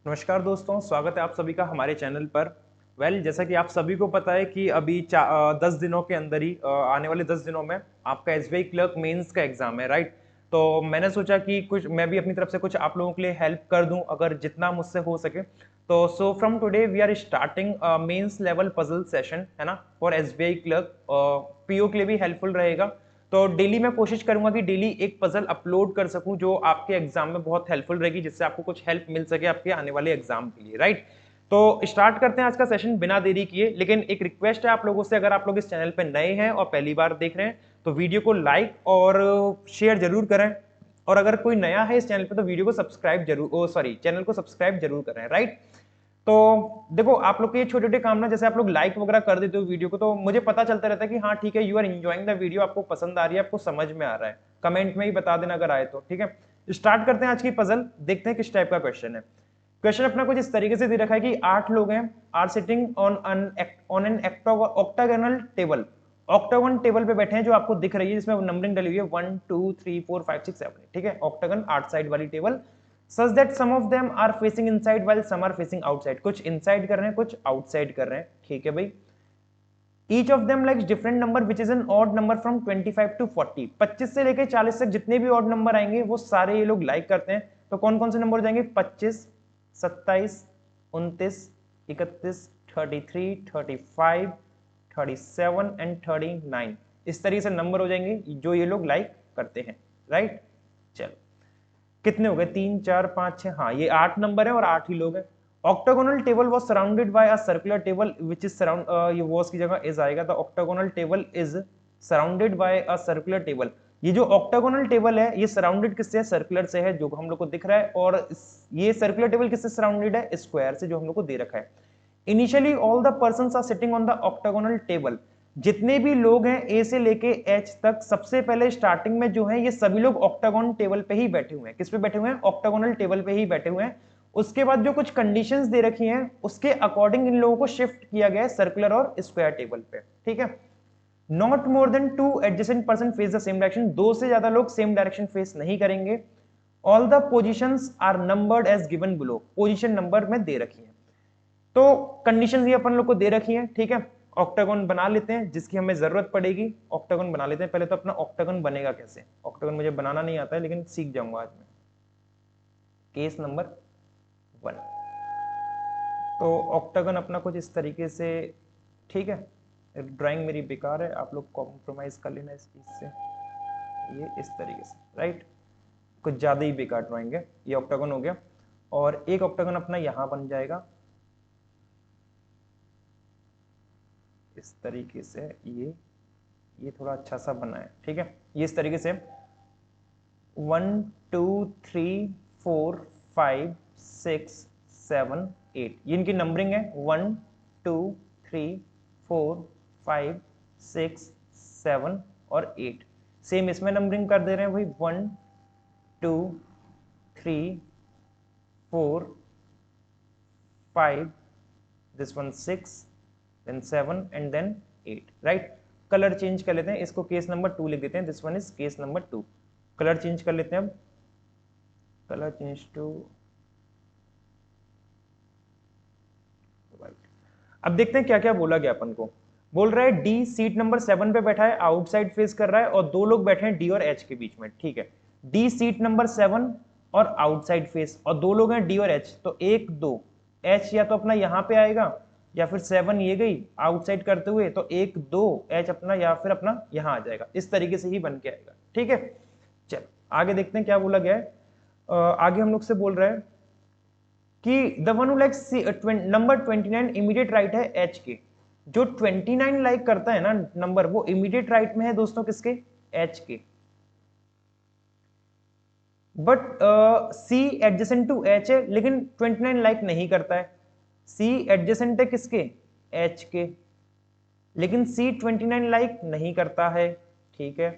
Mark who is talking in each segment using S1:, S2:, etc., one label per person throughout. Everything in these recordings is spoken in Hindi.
S1: नमस्कार दोस्तों, स्वागत है आप सभी का हमारे चैनल पर। जैसा कि आप सभी को पता है कि अभी 10 दिनों के अंदर ही आने वाले 10 दिनों में आपका एसबीआई क्लर्क मेंस का एग्जाम है, राइट। तो मैंने सोचा कि कुछ मैं भी अपनी तरफ से कुछ आप लोगों के लिए हेल्प कर दूं, अगर जितना मुझसे हो सके। तो so from today we are starting mains level puzzle session, है ना, फॉर एसबीआई क्लर्क। पीओ के लिए भी हेल्पफुल रहेगा। तो डेली मैं कोशिश करूंगा कि डेली एक पजल अपलोड कर सकूं जो आपके एग्जाम में बहुत हेल्पफुल रहेगी, जिससे आपको कुछ हेल्प मिल सके आपके आने वाले एग्जाम के लिए, राइट। तो स्टार्ट करते हैं आज का सेशन बिना देरी किए। लेकिन एक रिक्वेस्ट है आप लोगों से, अगर आप लोग इस चैनल पे नए हैं और पहली बार देख रहे हैं तो वीडियो को लाइक और शेयर जरूर करें। और अगर कोई नया है इस चैनल पे तो वीडियो को सब्सक्राइब जरूर, सॉरी, चैनल को सब्सक्राइब जरूर करें, राइट। तो देखो, आप लोग के ये छोटे छोटे काम ना, जैसे आप लोग लाइक वगैरह कर देते हो वीडियो को, तो मुझे पता चलता रहता है कि हाँ ठीक है, you are enjoying the video, आपको पसंद आ रही है, आपको समझ में आ रहा है। कमेंट में ही बता देना अगर आए तो, ठीक है। स्टार्ट करते हैं आज की पजल, देखते हैं किस टाइप का क्वेश्चन है। क्वेश्चन अपना कुछ इस तरीके से दे रखा है कि 8 लोग हैं, are sitting on an octagonal table. Octagon table पे बैठे हैं जो आपको दिख रही है, जिसमें नंबरिंग डली हुई है 1 2 3 4 5 6 7, ठीक है। ऑक्टागन 8 साइड वाली table, such that some of them are facing inside while some are facing outside. कुछ इनसाइड कर रहे हैं, कुछ आउटसाइड कर रहे हैं, ठीक है भाई। Each of them likes different number which is an odd number from 25 to 40। 25 से लेकर 40 तक जितने भी ऑड नंबर आएंगे वो सारे ये लोग लाइक करते हैं। तो कौन कौन से नंबर हो जाएंगे? 25, 27, 29, 31, 33, 35, 37 एंड 39। इस तरीके से नंबर हो जाएंगे जो ये लोग लाइक करते हैं, राइट। चलो, कितने हो गए? 3 4 5 6, हाँ ये 8 नंबर है और 8 ही लोग हैं। Octagonal table was surrounded by a circular table which is surround, ये वाज की जगह इज आएगा। The octagonal table is surrounded by a circular table. ये जो ऑक्टागोनल टेबल है ये सराउंडेड किससे है? सर्कुलर से है, जो हम लोग को दिख रहा है। और ये सर्कुलर टेबल किससे सराउंडेड है? स्क्वायर से, जो हम लोग को दे रखा है। Initially all the persons are sitting on the octagonal table. जितने भी लोग हैं ए से लेके एच तक, सबसे पहले स्टार्टिंग में जो है ये सभी लोग ऑक्टागोन टेबल पे ही बैठे हुए हैं। किस पे बैठे हुए हैं? ऑक्टागोनल टेबल पे ही बैठे हुए हैं। उसके बाद जो कुछ कंडीशंस दे रखी हैं उसके अकॉर्डिंग इन लोगों को शिफ्ट किया गया है सर्कुलर और स्क्वायर टेबल पे, ठीक है। Not more than 2 adjacent person face the same direction. 2 से ज्यादा लोग सेम डायरेक्शन फेस नहीं करेंगे। All the positions are numbered as given below. Position number में दे रखी है। तो कंडीशन भी अपन लोग को दे रखी है, ठीक है। ऑक्टागोन बना लेते हैं, जिसकी हमें जरूरत पड़ेगी। ऑक्टागोन बना लेते हैं। पहले तो अपना ऑक्टागोन बनेगा कैसे? ऑक्टागोन मुझे बनाना नहीं आता है, लेकिन सीख जाऊंगा आज मैं। Case number 1। तो ऑक्टागन अपना कुछ इस तरीके से, ठीक है। ड्राइंग मेरी बेकार है, आप लोग कॉम्प्रोमाइज कर लेना इस चीज से। ये इस तरीके से, राइट। कुछ ज्यादा ही बेकार ड्राइंग है। ये ऑक्टागन हो गया। और एक ऑक्टागन अपना यहां बन जाएगा इस तरीके से। ये थोड़ा अच्छा सा बना है, ठीक है। ये इस तरीके से 1 2 3 4 5 6 7 8, ये इनकी नंबरिंग है। 1 2 3 4 5 6 7 और 8। सेम इसमें नंबरिंग कर दे रहे हैं भाई। 1 2 3 4 5, this one 6, then 7 and then 8, right. Colour change कर लेते हैं, इसको केस नंबर 2 लिख देते हैं। This one is case number 2। Colour change कर लेते हैं अब। Colour change to white. अब देखते हैं क्या क्या बोला गया अपन को। बोल रहा है डी सीट नंबर 7 पे बैठा है, आउटसाइड फेस कर रहा है, और 2 लोग बैठे हैं डी और एच के बीच में, ठीक है। डी सीट नंबर 7 और आउटसाइड फेस, और 2 लोग हैं डी और एच। तो 1 2, एच या तो अपना यहां पे आएगा, या फिर 7 ये गई आउटसाइड करते हुए, तो 1 2 एच अपना, या फिर अपना यहां आ जाएगा। इस तरीके से ही बन के आएगा, ठीक है। चलो आगे देखते हैं क्या बोला गया है। आगे हम लोग से बोल रहे हैं कि the one who likes number 29 immediate right है एच के। जो 29 लाइक करता है ना नंबर, वो इमीडिएट राइट में है दोस्तों किसके? एच के। But C adjacent to H है, लेकिन 29 लाइक नहीं करता है। सी एडजेसेंट है किसके? एच के, लेकिन सी 29 लाइक नहीं करता है, ठीक है।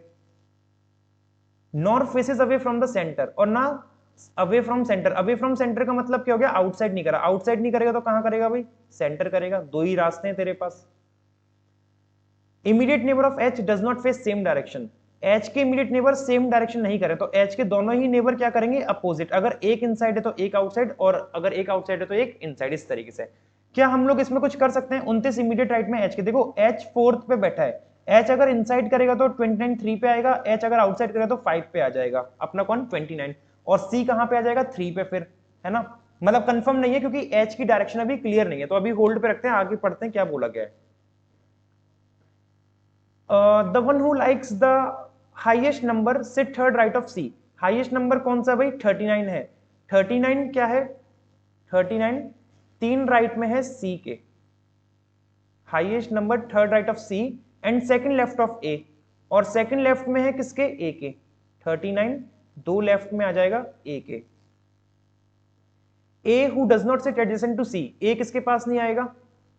S1: Nor faces away from the centre, और ना away from centre. Away from centre का मतलब क्या हो गया? आउटसाइड नहीं करा। आउटसाइड नहीं करेगा तो कहां करेगा भाई? सेंटर करेगा। 2 ही रास्ते हैं तेरे पास। Immediate neighbour of H does not face same direction. H के इमीडिएट नेबर सेम डायरेक्शन नहीं करें, तो एच के दोनों ही नेबर क्या करेंगे, अपोजिट। अगर एक इनसाइड है तो एक आउटसाइड, और अगर एक आउटसाइड है तो एक इनसाइड, इस तरीके से। क्या हम लोग इसमें कुछ कर सकते हैं? 29 इमीडिएट राइट में एच के, देखो एच फोर्थ पे बैठा है, एच अगर इनसाइड करेगा तो 29 3 पे आएगा, एच अगर आउटसाइड करेगा तो 5 पे आ जाएगा, अपना कौन 29, और सी कहां पे आ जाएगा 3 पे, फिर है ना। मतलब कंफर्म नहीं है क्योंकि एच की डायरेक्शन अभी क्लियर नहीं है, तो अभी होल्ड पे रखते हैं, आगे पढ़ते हैं क्या बोला गया है। The one who likes the highest number sit third right of C. Highest number कौन सा भाई? 39 है। 39 क्या है? 39 तीन राइट में है सी के, highest number third right of C and second left of A, और सेकंड लेफ्ट में है किसके? ए के। 39 दो लेफ्ट में आ जाएगा ए के। A who does not sit adjacent to C, A किसके पास नहीं आएगा?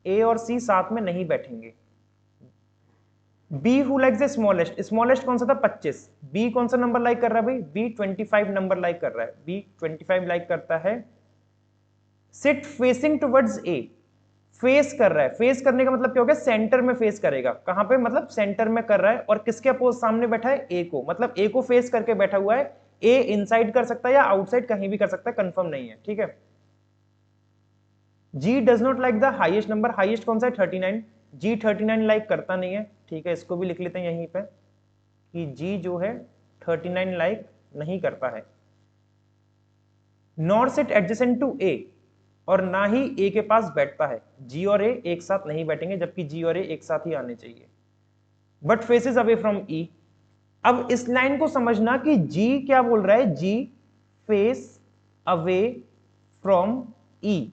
S1: ए और सी साथ में नहीं बैठेंगे। B who likes the smallest, smallest कौन सा था? 25। बी कौन सा नंबर लाइक कर रहा है भाई? बी 25 नंबर लाइक कर रहा है, बी 25 लाइक करता है। Sit facing towards A, face कर रहा है, फेस करने का मतलब क्या हो गया? सेंटर में फेस करेगा। कहां पे? मतलब सेंटर में कर रहा है, और किसके अपोज सामने बैठा है? ए को, मतलब ए को फेस करके बैठा हुआ है। ए इनसाइड कर सकता है या आउटसाइड, कहीं भी कर सकता है, कंफर्म नहीं है, ठीक है। G does not like the highest number, highest कौन सा है? 39। जी 39 लाइक करता नहीं है, ठीक है, इसको भी लिख लेते हैं यहीं पे कि जी जो है 39 लाइक नहीं करता है। नॉर सिट एडजेसेंट टू ए, और ना ही ए के पास बैठता है। जी और ए एक साथ नहीं बैठेंगे, जबकि जी और ए एक साथ ही आने चाहिए। बट फेसेस अवे फ्रॉम ई। अब इस लाइन को समझना कि जी क्या बोल रहा है, जी फेस अवे फ्रॉम ई।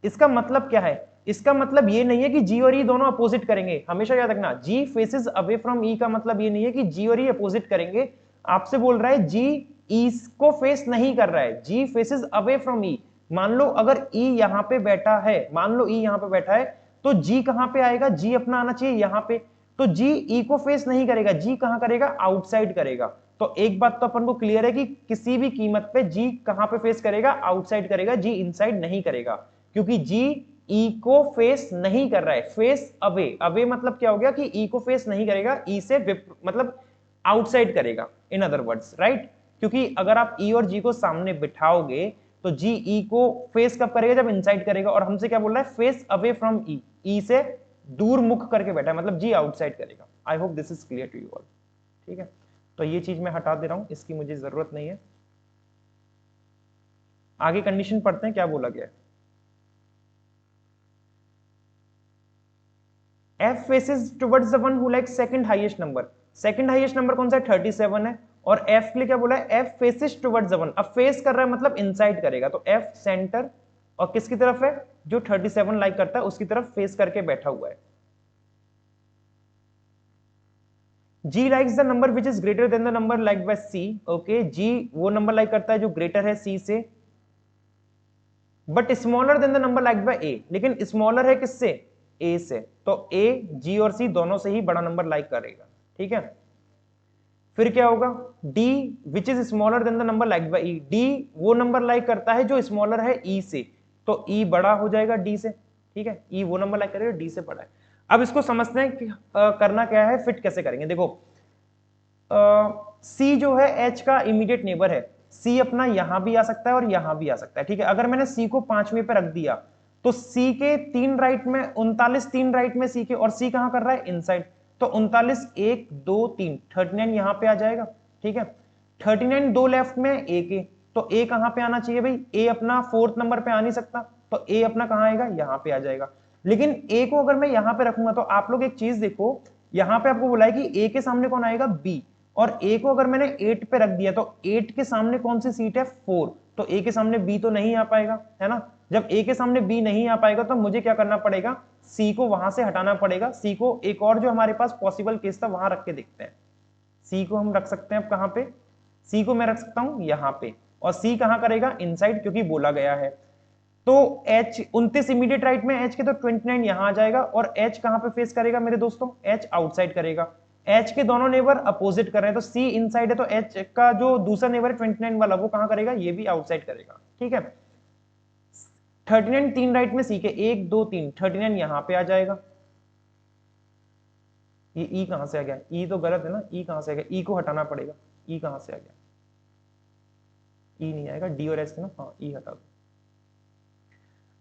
S1: इसका मतलब क्या है? इसका मतलब ये नहीं है कि जी और ई दोनों अपोजिट करेंगे, हमेशा याद रखना। जी फेसेस अवे फ्रॉम ई का मतलब ये नहीं है कि जी और ई अपोजिट करेंगे। आपसे बोल रहा है जी ई को फेस नहीं कर रहा है, जी फेसेस अवे फ्रॉम ई। मान लो अगर ई यहां पे बैठा है, मान लो ई यहां पे बैठा है, तो जी कहां पे आएगा? जी अपना आना चाहिए यहां पे। तो जी ई को फेस नहीं करेगा, जी कहां करेगा? आउटसाइड करेगा। तो एक बात तो अपन को क्लियर है कि किसी भी कीमत पे जी कहां पे फेस करेगा? आउटसाइड करेगा, जी इनसाइड नहीं करेगा, क्योंकि जी ई को फेस नहीं कर रहा है। फेस अवे, अवे मतलब क्या हो गया कि ई को फेस नहीं करेगा, ई से मतलब आउटसाइड करेगा, इन अदर वर्ड्स, राइट। क्योंकि अगर आप ई और जी को सामने बिठाओगे तो जी ई को फेस कब करेगा? जब इनसाइड करेगा। और हमसे क्या बोल रहा है? फेस अवे फ्रॉम ई, ई से दूर मुख करके बैठा है, मतलब जी आउटसाइड करेगा। I hope this is clear to you all, ठीक है। तो ये चीज मैं हटा दे रहा हूं, इसकी मुझे जरूरत नहीं है। आगे कंडीशन पढ़ते हैं क्या बोला गया है। F faces towards the one who likes second highest number, second highest number कौन सा है? 37 है। और F के लिए क्या बोला है? F faces towards the one, अब फेस कर रहा है मतलब इनसाइड करेगा, तो F सेंटर, और किसकी तरफ है? जो 37 लाइक करता है उसकी तरफ फेस करके बैठा हुआ है। G likes the number which is greater than the number liked by C, okay, G वो नंबर लाइक करता है जो ग्रेटर है C से, but smaller than the number liked by A, लेकिन स्मॉलर है किससे? ए से। तो ए, जी और सी दोनों से ही बड़ा नंबर लाइक करेगा, ठीक है। फिर क्या होगा? D which is smaller than the number liked bye E, D वो नंबर लाइक करता है जो स्मॉलर है ई से, तो ई बड़ा हो जाएगा डी से, ठीक है। ई वो नंबर लाइक करेगा डी से बड़ा है। अब इसको समझते हैं कि करना क्या है, फिट कैसे करेंगे। देखो सी जो है एच का इमीडिएट नेबर है, सी अपना यहां भी आ सकता है और यहां भी आ सकता है, ठीक है। अगर मैंने सी को 5वें पे रख दिया तो सी के 3 राइट में 39, 3 राइट में सी के, और सी कहां कर रहा है? इनसाइड। तो 39 1 2 3 39 यहां पे आ जाएगा, ठीक है। 39 दो लेफ्ट में ए के, तो ए कहां पे आना चाहिए भाई? ए अपना 4th नंबर पे आ नहीं सकता, तो ए अपना कहां आएगा? यहां पे आ जाएगा। लेकिन ए को अगर मैं यहां पे रखूंगा तो आप लोग एक चीज देखो, यहां पे आपको बोला है कि ए के सामने कौन आएगा? बी, और ए को अगर मैंने 8 पे रख दिया तो 8 के सामने कौन सी सीट है? 4, तो ए के सामने बी तो नहीं आ पाएगा, है ना। जब ए के सामने बी नहीं आ पाएगा तो मुझे क्या करना पड़ेगा? सी को वहां से हटाना पड़ेगा। सी को एक और जो हमारे पास पॉसिबल केस था वहां रख के देखते हैं। सी को हम रख सकते हैं अब कहां पे? सी को मैं रख सकता हूं यहां पे, और सी कहां करेगा? इनसाइड, क्योंकि बोला गया है। तो H 29 इमीडिएट राइट में H के, तो 29 यहां आ जाएगा, और H कहां पे फेस करेगा मेरे दोस्तों? H आउटसाइड करेगा। H के दोनों नेबर अपोजिट कर रहे हैं, तो C इनसाइड है, तो H का जो दूसरा नेबर है 29 वाला वो कहां करेगा? ये भी आउटसाइड करेगा, ठीक है। 39 3 राइट में C के, 1 2 3, 39 यहां पे आ जाएगा। ये ई कहां से आ गया, ई तो गलत है ना, ई कहां से आ गया, ई को हटाना पड़ेगा, ई कहां से आ गया, ई नहीं आएगा, डी और एस ना, हाँ ई हटा दो।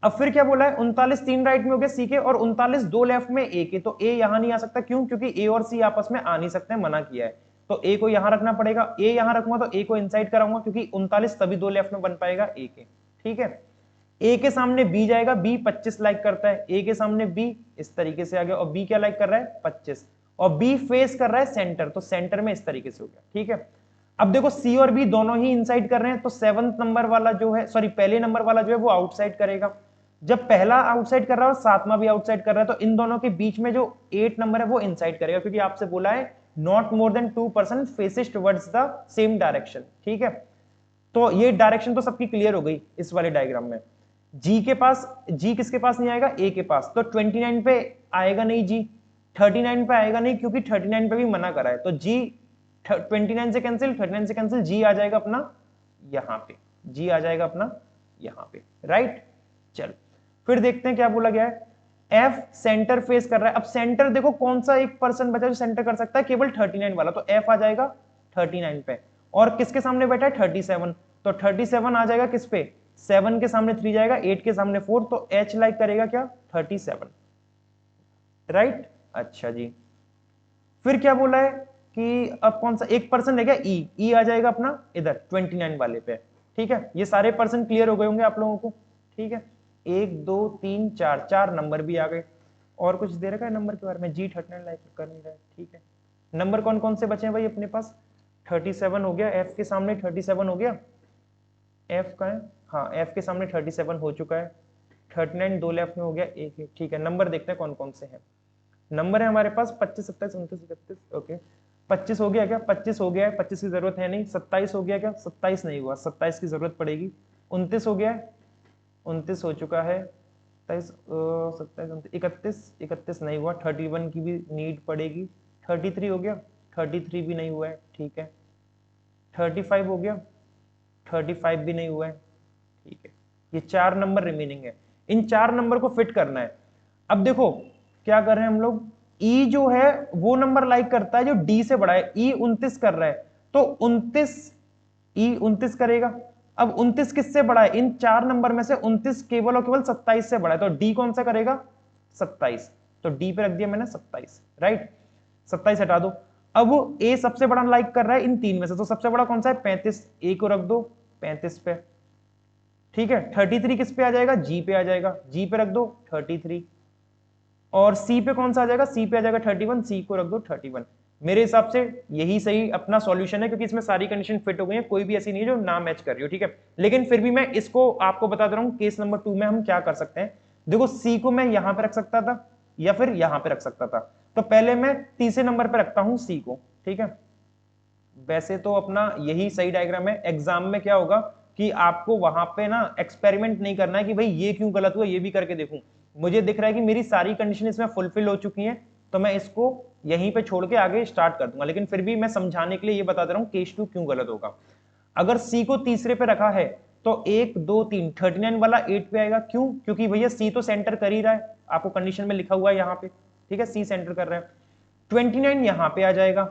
S1: अब फिर क्या बोला है, 39 3 राइट में हो गया सी के, और 39 2 लेफ्ट में ए के, तो ए यहां नहीं आ सकता, क्यों, क्योंकि ए और सी आपस में आ नहीं सकते, मना किया है, तो ए को यहां रखना पड़ेगा, ए यहां रखूंगा तो ए को इनसाइड कराऊंगा, क्योंकि 39 तभी 2 लेफ्ट में बन पाएगा ए के, ठीक है। ए के सामने बी जाएगा, बी 25 लाइक करता है, ए के सामने बी इस तरीके से आ गया, और बी क्या लाइक कर रहा है 25, और बी फेस कर रहा है सेंटर, तो सेंटर में इस तरीके से हो गया, ठीक है। अब देखो सी और बी दोनों ही इनसाइड कर रहे हैं, तो 7th नंबर वाला जो है, सॉरी पहले नंबर वाला जो है वो आउटसाइड करेगा। जब पहला आउटसाइड कर रहा है और 7वां भी आउटसाइड कर रहा है, तो इन दोनों के बीच में जो 8 नंबर है वो इनसाइड करेगा, क्योंकि आपसे बोला है not more than 2% faces towards the same direction, ठीक है। तो ये डायरेक्शन तो सबकी क्लियर हो गई इस वाले डायग्राम में। जी के पास, जी किसके पास नहीं आएगा, ए के पास, तो 29 पे आएगा नहीं जी, 39 पे आएगा नहीं, क्योंकि 39 पे भी मना करा है, तो जी 29 से कैंसिल, 39 से कैंसिल, जी आ जाएगा अपना यहां पे, जी आ जाएगा अपना यहां पे, राइट। चलो फिर देखते हैं क्या बोला गया है, एफ सेंटर फेस कर रहा है। अब सेंटर देखो कौन सा एक पर्सन बचा जो सेंटर कर सकता है, केवल 39 वाला, तो एफ आ जाएगा 39 पे, और किसके सामने बैठा है 37, तो 37 आ जाएगा किस पे, 7 के सामने 3 जाएगा, 8 के सामने 4, तो एच लाइक करेगा क्या 37, राइट। अच्छा जी, फिर क्या बोला है कि अब कौन सा एक पर्सन है क्या, ई, ई आ जाएगा अपना इधर 29 वाले पे, ठीक है। ये सारे पर्सन क्लियर हो गए होंगे आप लोगों को, ठीक है। 1 2 3 4, 4 नंबर भी आ गए, और कुछ दे रखा है नंबर के बारे में, जी 39 लाइक कर नहीं रहा है, ठीक है। नंबर कौन कौन से बचे हैं भाई अपने पास, 37 हो गया, एफ के सामने 37 हो गया, एफ का है, हाँ एफ के सामने 37 हो चुका है, 39 2 लेफ्ट में हो गया, एक, ठीक है। नंबर देखते हैं कौन कौन से हैं, नंबर है हमारे पास 25 27 29 31, ओके 25 हो गया क्या, 25 हो गया है, 25 की जरूरत है नहीं, 27 हो गया क्या, 27 नहीं हुआ, 27 की जरूरत पड़ेगी, 29 हो गया है, 29 हो चुका है, 27 31 31 नहीं हुआ, 31 की भी नीड पड़ेगी, 33 हो गया, 33 भी नहीं हुआ है, ठीक है। 35 हो गया, 35 भी नहीं हुआ है, ठीक है। ये 4 नंबर रिमेनिंग है, इन 4 नंबर को फिट करना है। अब देखो क्या कर रहे हैं हम लोग, ई जो है वो नंबर लाइक करता है जो डी से बड़ा है, ई 29 कर रहा है, तो 29 ई 29 करेगा। अब 29 किससे बड़ा है, इन 4 नंबर में से 29 केवल और केवल 27 से बड़ा है, तो डी कौन सा करेगा 27, तो डी पे रख दिया मैंने 27, राइट। 27 हटा दो। अब ए सबसे बड़ा लाइक कर रहा है इन 3 में से, तो सबसे बड़ा कौन सा है 35, ए को रख दो 35 पे, ठीक है। 33 किस पे आ जाएगा, जी पे आ जाएगा, जी पे रख दो 33, और सी पे कौन सा आ जाएगा, सी पे आ जाएगा 31, सी को रख दो 31। मेरे हिसाब से यही सही अपना सॉल्यूशन है, क्योंकि इसमें सारी कंडीशन फिट हो गई है, कोई भी ऐसी नहीं है जो ना मैच कर रही हो, ठीक है। लेकिन फिर भी मैं इसको आपको बता दे रहा हूं, केस नंबर 2 में हम क्या कर सकते हैं। देखो सी को मैं यहां पे रख सकता था या फिर यहां पे रख सकता था, तो पहले मैं तीसरे नंबर पे रखता हूं सी को, ठीक है। वैसे तो अपना यही सही डायग्राम है, एग्जाम में क्या होगा कि आपको वहां पे ना एक्सपेरिमेंट नहीं करना है कि भाई ये क्यों गलत हुआ, ये भी करके देखूं। मुझे दिख रहा है कि मेरी सारी कंडीशन इसमें फुलफिल हो चुकी हैं, तो मैं इसको यहीं पे छोड़ के आगे स्टार्ट कर दूंगा। लेकिन फिर भी मैं समझाने के लिए ये बता दे रहा हूँ केस 2 क्यों गलत होगा। अगर सी को तीसरे पे रखा है तो 1 2 3 39 वाला 8 पे आएगा, क्यों, क्योंकि भैया सी तो सेंटर कर ही रहा है, आपको कंडीशन में लिखा हुआ है यहाँ पे, ठीक है, सी सेंटर कर रहा है। 29 यहाँ पे आ जाएगा,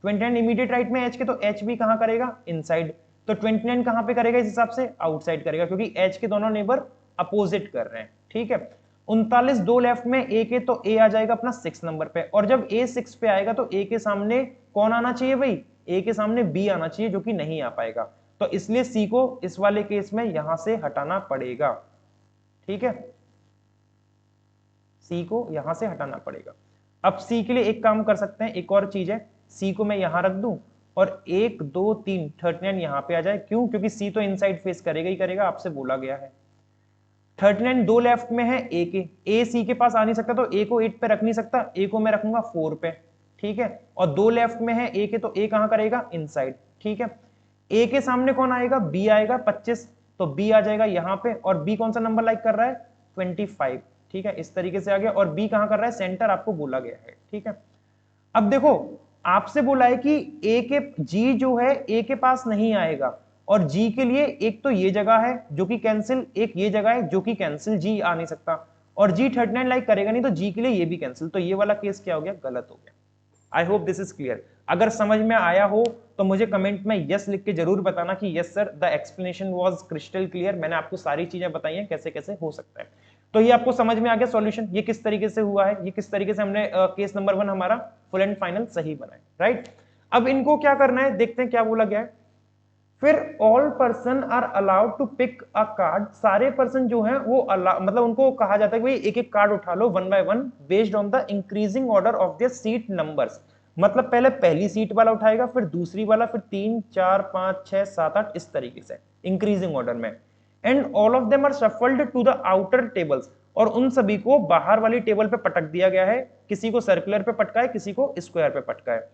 S1: 29 इमीडिएट राइट में एच के, तो एच भी कहां करेगा इनसाइड, तो 29 कहां पे करेगा इस हिसाब से आउटसाइड करेगा, क्योंकि एच के दोनों नेबर अपोजिट कर रहे हैं, ठीक है। 39 2 लेफ्ट में ए के, तो ए आ जाएगा अपना 6 नंबर पे, और जब ए 6 पे आएगा तो ए के सामने कौन आना चाहिए भाई, ए के सामने बी आना चाहिए, जो कि नहीं आ पाएगा, तो इसलिए सी को इस वाले केस में यहां से हटाना पड़ेगा, ठीक है, सी को यहां से हटाना पड़ेगा। अब सी के लिए एक काम कर सकते हैं, एक और चीज है, सी को मैं यहां रख दूं और 1 2 3 39 यहां पे आ जाए, क्यों, क्योंकि सी तो इनसाइड फेस करेगा ही करेगा, आपसे बोला गया है। 39 2 लेफ्ट में है ए के, ए सी के पास आ नहीं सकता, तो ए को 8 पे रख नहीं सकता, ए को मैं रखूंगा 4 पे, ठीक है। और 2 लेफ्ट में है ए के, तो ए कहां करेगा इनसाइड, ठीक है। ए के सामने कौन आएगा, बी आएगा 25, तो बी आ जाएगा यहां पे, और बी कौन सा नंबर लाइक कर रहा है 25, ठीक है, इस तरीके से आ गया, और बी कहां कर रहा है सेंटर, आपको बोला गया है, ठीक है। अब देखो आपसे बोला है कि ए के जी जो है ए के पास नहीं आएगा, और जी के लिए एक तो ये जगह है जो कि कैंसिल, एक ये जगह है जो कि कैंसिल, जी आ नहीं सकता, और जी 39 लाइक करेगा नहीं, तो जी के लिए ये भी कैंसिल, तो ये वाला केस क्या हो गया, गलत हो गया, आई होप दिस इज क्लियर। अगर समझ में आया हो तो मुझे कमेंट में यस लिख के जरूर बताना कि yes sir the explanation was crystal clear, मैंने आपको सारी चीजें बताई हैं कैसे कैसे हो सकता है। तो ये आपको समझ में आ गया सॉल्यूशन, ये किस तरीके से हुआ है, ये किस तरीके से हमने केस नंबर 1 हमारा फुल एंड फाइनल सही बनाया, राइट। अब इनको क्या करना है देखते हैं क्या बोला गया है। फिर all person are allowed to pick a card, सारे पर्सन जो हैं वो मतलब उनको कहा जाता है कि भाई एक एक कार्ड उठा लो one by one based on the increasing order of their seat numbers. मतलब पहले पहली सीट वाला उठाएगा, फिर दूसरी वाला, फिर 3 4 5 6 7 8 इस तरीके से इंक्रीजिंग ऑर्डर में। And all of them are shuffled to the outer tables, और उन सभी को बाहर वाली टेबल पे पटक दिया गया है, किसी को सर्कुलर पे पटका है, किसी को स्क्वायर पे पटका है।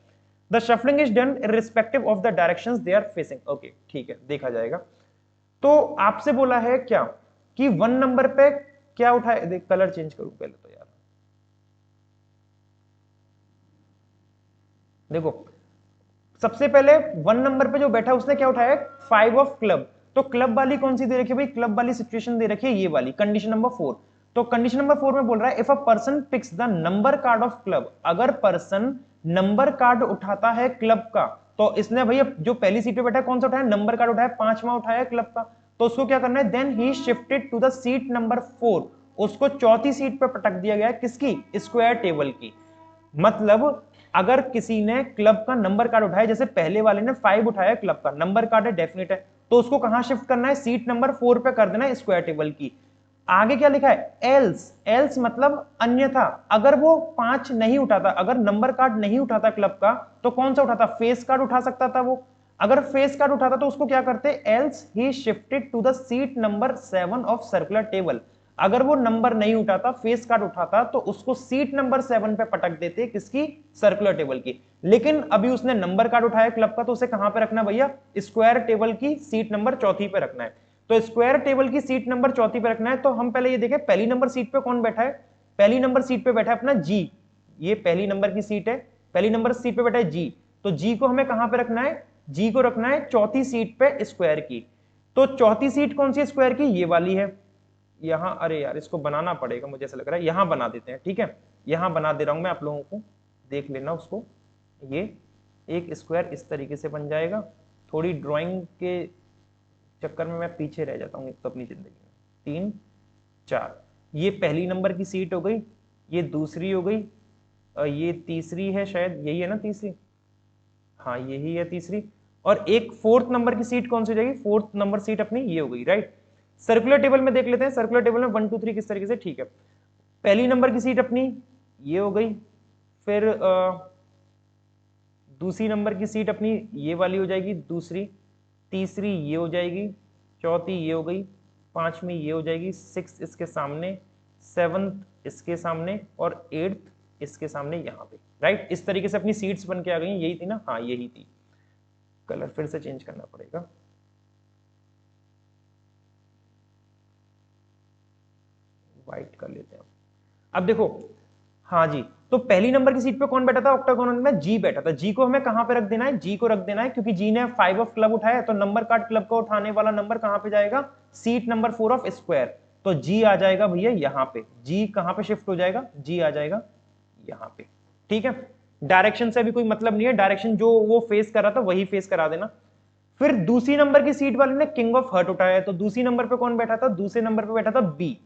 S1: The shuffling is done irrespective of the directions they are facing. Okay, ठीक है, देखा जाएगा। तो आपसे बोला है क्या कि 1 नंबर पे क्या उठाए, देख कलर चेंज करूं पहले तो यार, देखो सबसे पहले 1 नंबर पे जो बैठा उसने क्या उठाया, 5 ऑफ क्लब। तो क्लब वाली कौन सी दे रखी है भाई, क्लब वाली सिचुएशन दे रखी है ये वाली, कंडीशन नंबर 4। तो कंडीशन नंबर 4 में बोल रहा है if a person picks the number card of club, अगर पर्सन नंबर कार्ड उठाता है क्लब का, तो इसने भैया जो पहली सीट पे बैठा है कौन सा उठाया, नंबर कार्ड उठाया, 5वां उठाया क्लब का, तो उसको क्या करना है, then he shifted to the seat number 4, उसको चौथी सीट पे पटक दिया गया है, किसकी, स्क्वायर टेबल की। मतलब अगर किसी ने क्लब का नंबर कार्ड उठाया, जैसे पहले वाले ने 5 उठाया क्लब का नंबर कार्ड है, डेफिनेट है, तो उसको कहां शिफ्ट करना है, सीट नंबर 4 पे कर देना है, स्क्वायर टेबल की। आगे क्या लिखा है, एल्स, एल्स मतलब अन्यथा, अगर वो 5 नहीं उठाता, अगर नंबर कार्ड नहीं उठाता क्लब का, तो कौन सा उठाता, फेस कार्ड उठा सकता था वो। अगर फेस कार्ड उठाता तो उसको क्या करते, else he shifted to the seat number 7 of circular table. अगर वो नंबर नहीं उठाता, फेस कार्ड उठाता, तो उसको सीट नंबर 7 पे पटक देते, किसकी, सर्कुलर टेबल की। लेकिन अभी उसने नंबर कार्ड उठाया क्लब का, तो उसे कहां पे रखना भैया, स्क्वायर टेबल की सीट नंबर 4 पे रखना है। तो स्क्वायर टेबल की सीट नंबर 4 पे रखना है। तो हम पहले ये देखें पहली नंबर सीट पे कौन बैठा है, पहली नंबर सीट पे बैठा है अपना जी, ये पहली नंबर की सीट है, पहली नंबर सीट पे बैठा है जी। तो जी को हमें कहां पे रखना है, जी को रखना है चौथी सीट पे स्क्वायर की। तो चौथी सीट कौन सी है स्क्वायर की, ये वाली है। यहां, अरे यार इसको बनाना पड़ेगा, मुझे ऐसा लग रहा है यहां बना देते हैं, ठीक है, यहां बना दे रहा हूं मैं आप लोगों को, देख लेना उसको। ये एक स्क्वायर इस तरीके से बन जाएगा, थोड़ी ड्राइंग के चक्कर में मैं पीछे रह जाता हूँ तो अपनी जिंदगी में। 3 4, ये पहली नंबर की सीट हो गई, ये दूसरी हो गई, ये तीसरी है शायद, यही है ना तीसरी, हाँ यही है तीसरी, और एक 4th नंबर की सीट कौन सी हो जाएगी, 4th नंबर सीट अपनी ये हो गई, राइट। सर्कुलर टेबल में देख लेते हैं, सर्कुलर टेबल में 1 2 3 किस तरीके से, ठीक है। पहली नंबर की सीट अपनी ये हो गई, फिर दूसरी नंबर की सीट अपनी ये वाली हो जाएगी, दूसरी, तीसरी ये हो जाएगी, चौथी ये हो गई, 5वीं ये हो जाएगी, 6 इसके सामने, 7th इसके सामने, और 8th इसके सामने यहाँ पे, राइट। इस तरीके से अपनी सीट्स बन के आ गई, यही थी ना, हाँ यही थी। कलर फिर से चेंज करना पड़ेगा, व्हाइट कर लेते हैं। अब देखो, हाँ जी, तो पहली नंबर की सीट पे कौन बैठा था, ऑक्टागोनल में जी बैठा था। जी को हमें कहां पे रख देना है, जी को रख देना है, क्योंकि जी ने 5 ऑफ क्लब उठाया, तो नंबर कार्ड क्लब का उठाने वाला नंबर कहां पे जाएगा, सीट नंबर 4 ऑफ स्क्वायर। तो जी आ जाएगा भैया यहाँ पे, जी कहां पे शिफ्ट हो जाएगा, जी आ जाएगा यहाँ पे, ठीक है। डायरेक्शन से अभी कोई मतलब नहीं है, डायरेक्शन जो वो फेस कर रहा था वही फेस करा देना। फिर दूसरी नंबर की सीट वाले ने किंग ऑफ हर्ट उठाया, तो दूसरी नंबर पे कौन बैठा था, दूसरे नंबर पे बैठा था बी।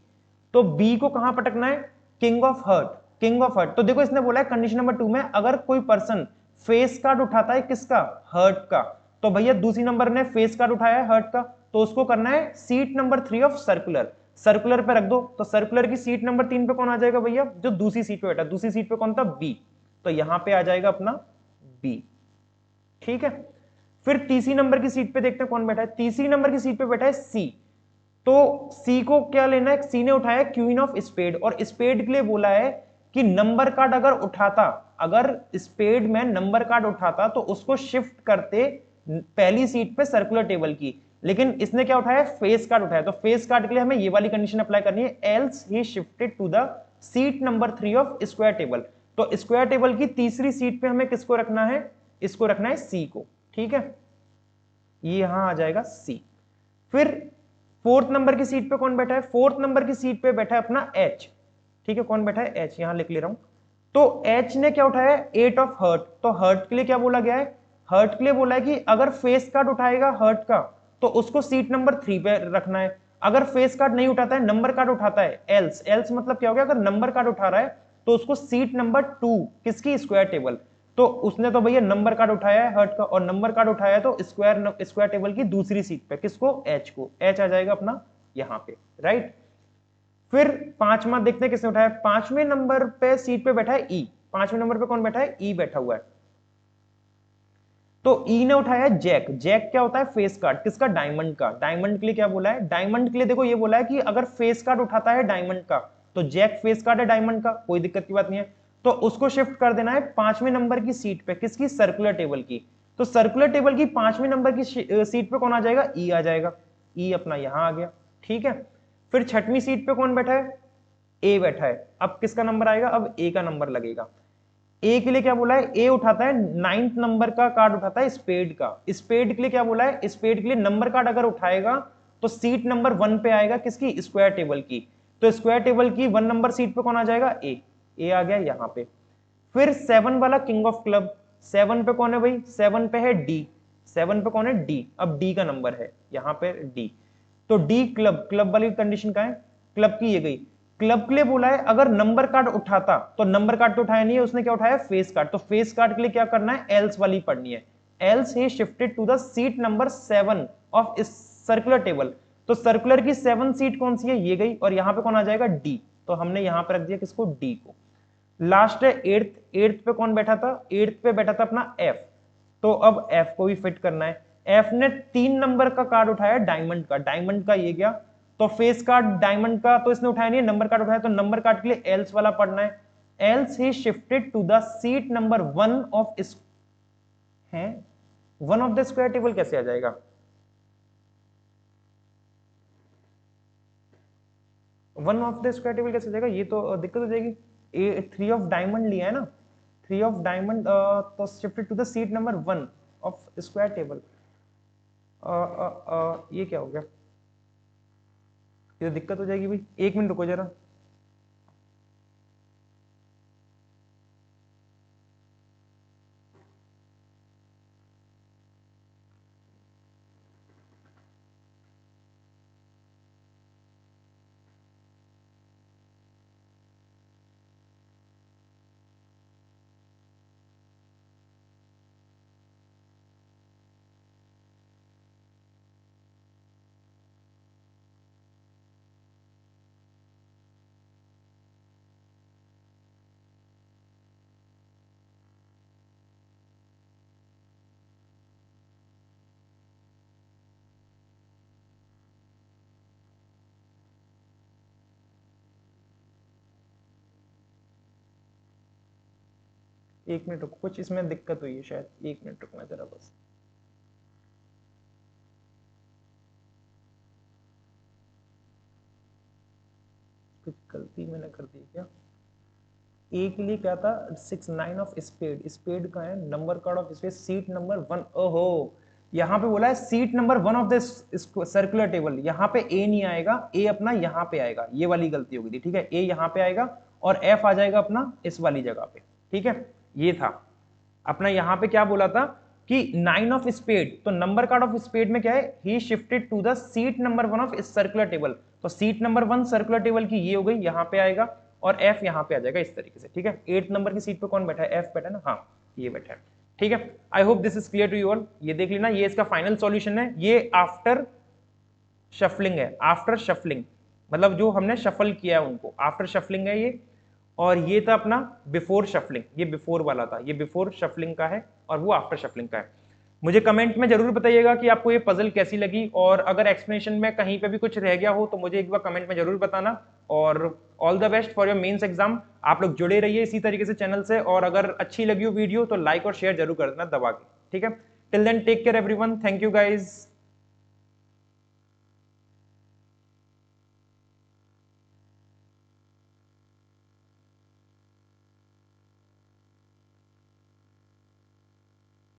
S1: तो बी को कहां पटकना है, king of heart, king of heart. तो देखो इसने बोला है कंडीशन नंबर 2 में अगर कोई पर्सन फेस कार्ड उठाता है किसका, हर्ट का, तो भैया दूसरी नंबर ने फेस कार्ड उठाया है हर्ट का, तो उसको करना है seat number 3 of circular, circular पे रख दो। तो सर्कुलर की सीट नंबर 3 पे कौन आ जाएगा भैया, जो दूसरी सीट पे बैठा, दूसरी सीट पे कौन था, बी, तो यहां पे आ जाएगा अपना बी, ठीक है। फिर तीसरी नंबर की सीट पे देखते हैं कौन बैठा है, तीसरी नंबर की सीट पे बैठा है सी। तो सी को क्या लेना है, सी ने उठाया क्वीन ऑफ स्पेड, और स्पेड के लिए बोला है कि नंबर कार्ड अगर उठाता, अगर स्पेड में नंबर कार्ड उठाता तो उसको शिफ्ट करते पहली सीट पे सर्कुलर टेबल की। लेकिन इसने क्या उठाया, फेस कार्ड उठाया, तो फेस कार्ड के लिए हमें ये वाली कंडीशन अप्लाई करनी है, else he shifted to the seat number 3 of square table. तो स्क्वायर टेबल की तीसरी सीट पे हमें किसको रखना है, इसको रखना है सी को, ठीक है, ये यहां आ जाएगा सी। फिर 4th नंबर की सीट पे कौन बैठा है, 4th नंबर की सीट पे बैठा है अपना एच, ठीक है, कौन बैठा है, एच, यहां लिख ले रहा हूं। तो H ने क्या उठाया है 8 ऑफ हर्ट, तो हर्ट के लिए क्या बोला गया है, हर्ट के लिए बोला है कि अगर फेस कार्ड उठाएगा हर्ट का तो उसको सीट नंबर 3 पे रखना है, अगर फेस कार्ड नहीं उठाता है नंबर कार्ड उठाता है एल्स, एल्स मतलब क्या हो गया, अगर नंबर कार्ड उठा रहा है तो उसको सीट नंबर 2 किसकी स्क्वायर टेबल, तो उसने तो भैया नंबर कार्ड उठाया है हर्ट का और नंबर कार्ड उठाया है तो स्क्वायर टेबल की दूसरी सीट पे किसको, एच को, एच आ जाएगा अपना यहां पे, राइट। फिर पांचवा देखते हैं किसने उठाया, पांचवें नंबर पे सीट पे बैठा है ई, पांचवें नंबर पे कौन बैठा है, ई बैठा हुआ है, तो ई ने उठाया जैक, जैक क्या होता है फेस कार्ड किसका, डायमंड का, डायमंड के लिए क्या बोला है, डायमंड के लिए देखो ये बोला है कि अगर फेस कार्ड उठाता है डायमंड का तो जैक फेस कार्ड है डायमंड का, कोई दिक्कत की बात नहीं है, तो उसको शिफ्ट कर देना है पांचवें नंबर की सीट पे किसकी, सर्कुलर टेबल की, तो सर्कुलर टेबल की पांचवें नंबर की सीट पे कौन आ जाएगा, ई आ जाएगा, ई अपना यहां आ गया, ठीक है। फिर छठवीं सीट पे कौन बैठा है, ए बैठा है, अब किसका नंबर आएगा, अब ए का नंबर लगेगा, ए के लिए क्या बोला है, ए उठाता है 9th नंबर का कार्ड उठाता है स्पेड का, स्पेड के लिए क्या बोला है, स्पेड के लिए नंबर कार्ड अगर उठाएगा तो सीट नंबर 1 पे आएगा किसकी, स्क्वायर टेबल की, तो स्क्वायर टेबल की 1 नंबर सीट पे कौन आ जाएगा, ए आ गया यहां पे। फिर 7 वाला किंग ऑफ क्लब, 7 पे कौन है भाई, 7 पे है डी, 7 पे कौन है, डी, अब डी का नंबर है यहां पे डी, तो डी क्लब, क्लब वाली कंडीशन का है, क्लब की ये गई, क्लब के लिए बोला है अगर नंबर कार्ड उठाता, तो नंबर कार्ड तो उठाया नहीं है उसने, क्या उठाया फेस कार्ड, तो फेस कार्ड के लिए क्या करना है, एल्स वाली पढ़नी है, else he shifted to the seat number 7 of इस सर्कुलर टेबल, तो सर्कुलर की 7 सीट कौन सी है, ये गई, और यहां पे कौन आ जाएगा, डी, तो हमने यहां पे रख दिया किसको, डी को। लास्ट है एट्थ, एट्थ पे कौन बैठा था, एट्थ पे बैठा था अपना एफ, तो अब एफ को भी फिट करना है, एफ ने 3 नंबर का कार्ड उठाया डायमंड का, डायमंड का ये गया, तो फेस कार्ड डायमंड का तो इसने उठाया नहीं है, नंबर कार्ड उठाया, तो नंबर कार्ड के लिए एल्स वाला पढ़ना है, else he shifted to the seat number 1 of इस है, 1 ऑफ द स्क्वायर टेबल कैसे आ जाएगा, 1 ऑफ द स्क्वायर टेबल कैसे आ जाएगा, ये तो दिक्कत हो जाएगी, ए 3 ऑफ डायमंड लिया है ना, 3 ऑफ डायमंड, तो shifted to the seat number 1 of square table, ये क्या हो गया, ये तो दिक्कत हो जाएगी भाई, 1 मिनट रुको जरा, एक मिनट रुको, कुछ इसमें दिक्कत हुई है शायद, 1 मिनट रुकना जरा बस, कुछ गलती मैंने कर दी क्या, ए के लिए क्या था 6 9 ऑफ स्पेड, स्पेड का है number card of spade seat number 1, ओहो यहाँ पे बोला है seat number 1 of the circular table, यहाँ पे ए नहीं आएगा, ए अपना यहाँ पे आएगा, ये वाली गलती हो गई थी, ठीक है, ए यहाँ पे आएगा और एफ आ जाएगा अपना इस वाली जगह पे, ठीक है, ये था अपना, यहाँ पे क्या बोला था कि 9 ऑफ स्पेड, तो नंबर कार्ड ऑफ स्पेड में क्या है, he shifted to the seat number 1 of circular table, तो सीट नंबर 1 सर्कुलर टेबल की ये हो गई, यहाँ पे आएगा और एफ यहाँ पे आ जाएगा इस तरीके से, ठीक है, 8th नंबर की सीट पे कौन बैठा है, एफ बैठा है ना, हाँ ये बैठा है, ठीक है। I hope this is clear to you all, ये देख लेना, ये इसका फाइनल सॉल्यूशन है, ये आफ्टर शफलिंग है, आफ्टर शफलिंग मतलब जो हमने शफल किया है उनको, आफ्टर शफलिंग है ये, और ये था अपना बिफोर शफलिंग, ये बिफोर वाला था, ये बिफोर शफलिंग का है और वो आफ्टर शफलिंग का है। मुझे कमेंट में जरूर बताइएगा कि आपको ये पजल कैसी लगी, और अगर एक्सप्लेनेशन में कहीं पे भी कुछ रह गया हो तो मुझे एक बार कमेंट में जरूर बताना, और all the best for your mains exam. आप लोग जुड़े रहिए इसी तरीके से चैनल से, और अगर अच्छी लगी हो वीडियो तो लाइक और शेयर जरूर कर देना दबा के, ठीक है। Till then take care everyone, thank you guys.